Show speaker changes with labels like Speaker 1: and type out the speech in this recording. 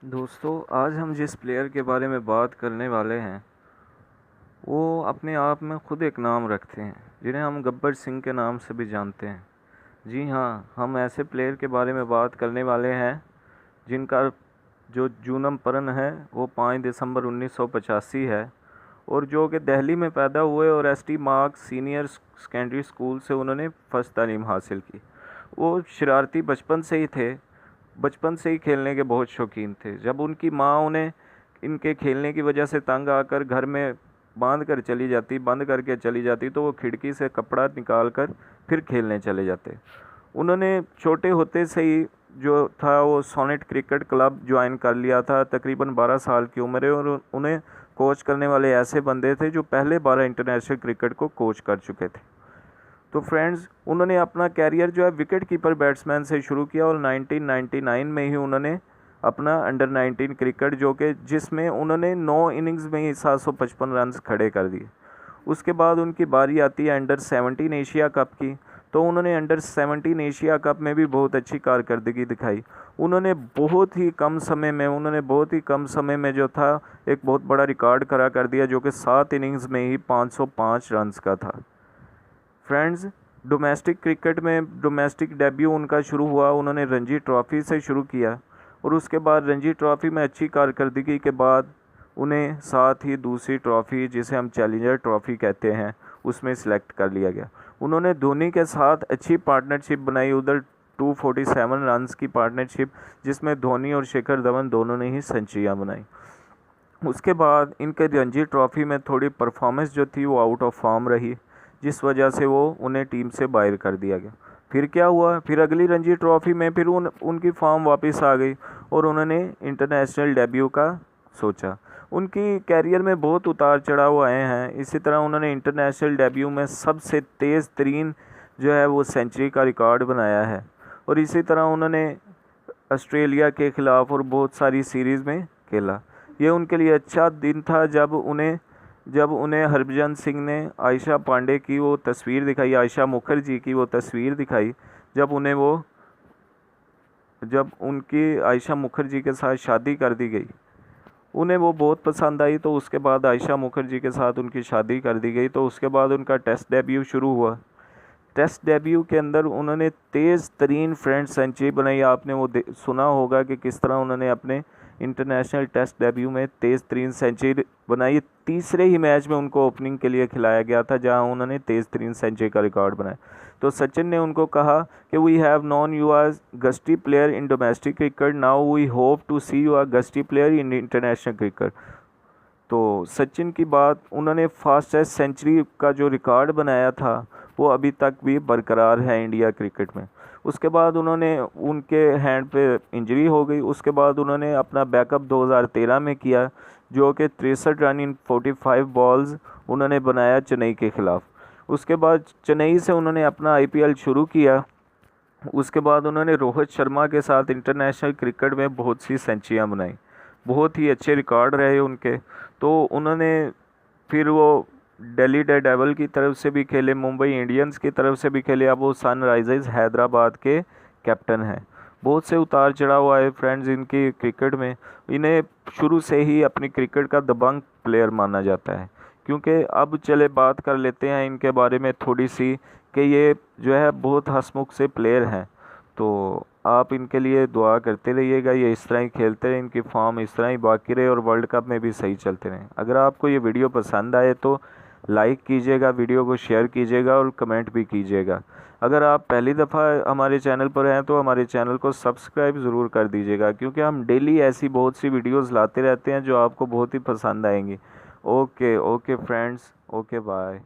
Speaker 1: दोस्तों, आज हम जिस प्लेयर के बारे में बात करने वाले हैं वो अपने आप में खुद एक नाम रखते हैं, जिन्हें हम गब्बर सिंह के नाम से भी जानते हैं। जी हाँ, हम ऐसे प्लेयर के बारे में बात करने वाले हैं जिनका जो जूनम परन है वो 5 दिसंबर 1985 है और जो कि दिल्ली में पैदा हुए और ST marks senior secondary school से उन्होंने फर्स्ट तालीम हासिल की। वो शरारती बचपन से ही थे, बचपन से ही खेलने के बहुत शौकीन थे। जब उनकी माँ उन्हें इनके खेलने की वजह से तंग आकर घर में बंद करके चली जाती तो वो खिड़की से कपड़ा निकाल कर फिर खेलने चले जाते। उन्होंने छोटे होते से ही जो था वो सोनेट क्रिकेट क्लब ज्वाइन कर लिया था। तकरीबन 12 साल की उम्र है और उन्हें कोच करने वाले ऐसे बंदे थे जो पहले 12 इंटरनेशनल क्रिकेट को कोच कर चुके थे। तो फ्रेंड्स, उन्होंने अपना कैरियर जो है विकेट कीपर बैट्समैन से शुरू किया और 1999 में ही उन्होंने अपना अंडर 19 क्रिकेट जिसमें उन्होंने 9 इनिंग्स में ही 755 रन खड़े कर दिए। उसके बाद उनकी बारी आती है अंडर 17 एशिया कप की। तो उन्होंने अंडर 17 एशिया कप में भी बहुत अच्छी कारकर्दगी दिखाई। उन्होंने बहुत ही कम समय में जो था एक बहुत बड़ा रिकॉर्ड खड़ा कर दिया, जो कि 7 इनिंग्स में ही 505 रन का था। फ्रेंड्स, डोमेस्टिक क्रिकेट में डोमेस्टिक डेब्यू उनका शुरू हुआ, उन्होंने रणजी ट्रॉफ़ी से शुरू किया और उसके बाद रणजी ट्रॉफ़ी में अच्छी कारकर्दगी के बाद उन्हें साथ ही दूसरी ट्रॉफ़ी जिसे हम चैलेंजर ट्रॉफ़ी कहते हैं उसमें सिलेक्ट कर लिया गया। उन्होंने धोनी के साथ अच्छी पार्टनरशिप बनाई, उधर 247 रन्स की पार्टनरशिप जिसमें धोनी और शिखर धवन दोनों ने ही सेंचुरियाँ बनाई। उसके बाद इनके रणजी ट्रॉफ़ी में थोड़ी परफॉर्मेंस जो थी वो आउट ऑफ फॉर्म रही, जिस वजह से वो उन्हें टीम से बाहर कर दिया गया। फिर क्या हुआ, फिर अगली रणजी ट्रॉफ़ी में फिर उनकी फॉर्म वापस आ गई और उन्होंने इंटरनेशनल डेब्यू का सोचा। उनकी कैरियर में बहुत उतार चढ़ाव आए हैं। इसी तरह उन्होंने इंटरनेशनल डेब्यू में सबसे तेज़ तरीन जो है वो सेंचुरी का रिकॉर्ड बनाया है और इसी तरह उन्होंने ऑस्ट्रेलिया के ख़िलाफ़ और बहुत सारी सीरीज़ में खेला। ये उनके लिए अच्छा दिन था जब उन्हें हरभजन सिंह ने आयशा पांडे की वो तस्वीर दिखाई, आयशा मुखर्जी की वो तस्वीर दिखाई, जब उनकी आयशा मुखर्जी के साथ शादी कर दी गई, उन्हें वो बहुत पसंद आई। तो उसके बाद आयशा मुखर्जी के साथ उनकी शादी कर दी गई। तो उसके बाद उनका टेस्ट डेब्यू शुरू हुआ। टेस्ट डेब्यू के अंदर उन्होंने तेज़ तरीन फ्रेंच सेंचुरी बनाई। आपने वो सुना होगा कि किस तरह उन्होंने अपने इंटरनेशनल टेस्ट डेब्यू में तेज़ तरीन सेंचुरी बनाई। तीसरे ही मैच में उनको ओपनिंग के लिए खिलाया गया था जहां उन्होंने तेज़ तरीन सेंचुरी का रिकॉर्ड बनाया। तो सचिन ने उनको कहा कि we have non you are gusty player in domestic cricket, now we hope to C you are gusty player in international cricket. तो सचिन की बात, उन्होंने फास्टेस्ट सेंचुरी का जो रिकॉर्ड बनाया था वो अभी तक भी बरकरार है इंडिया क्रिकेट में। उसके बाद उनके हैंड पे इंजरी हो गई। उसके बाद उन्होंने अपना बैकअप 2013 में किया, जो कि 63 रन इन 45 बॉल्स उन्होंने बनाया चेन्नई के ख़िलाफ़। उसके बाद चेन्नई से उन्होंने अपना आईपीएल शुरू किया। उसके बाद उन्होंने रोहित शर्मा के साथ इंटरनेशनल क्रिकेट में बहुत सी सेंचुरियाँ बनाई, बहुत ही अच्छे रिकॉर्ड रहे उनके। तो उन्होंने फिर वो दिल्ली डेयरडेविल की तरफ से भी खेले, मुंबई इंडियंस की तरफ से भी खेले। अब वो सनराइजर्स हैदराबाद के कैप्टन हैं। बहुत से उतार चढ़ाव आए फ्रेंड्स इनकी क्रिकेट में। इन्हें शुरू से ही अपनी क्रिकेट का दबंग प्लेयर माना जाता है। क्योंकि अब चले बात कर लेते हैं इनके बारे में थोड़ी सी कि ये जो है बहुत हंसमुख से प्लेयर हैं। तो आप इनके लिए दुआ करते रहिएगा, ये इस तरह ही खेलते रहे, इनकी फॉर्म इस तरह ही बाकी रहे और वर्ल्ड कप में भी सही चलते रहें। अगर आपको ये वीडियो पसंद आए तो लाइक कीजिएगा, वीडियो को शेयर कीजिएगा और कमेंट भी कीजिएगा। अगर आप पहली दफ़ा हमारे चैनल पर हैं तो हमारे चैनल को सब्सक्राइब ज़रूर कर दीजिएगा, क्योंकि हम डेली ऐसी बहुत सी वीडियोस लाते रहते हैं जो आपको बहुत ही पसंद आएंगी। Okay friends, okay bye.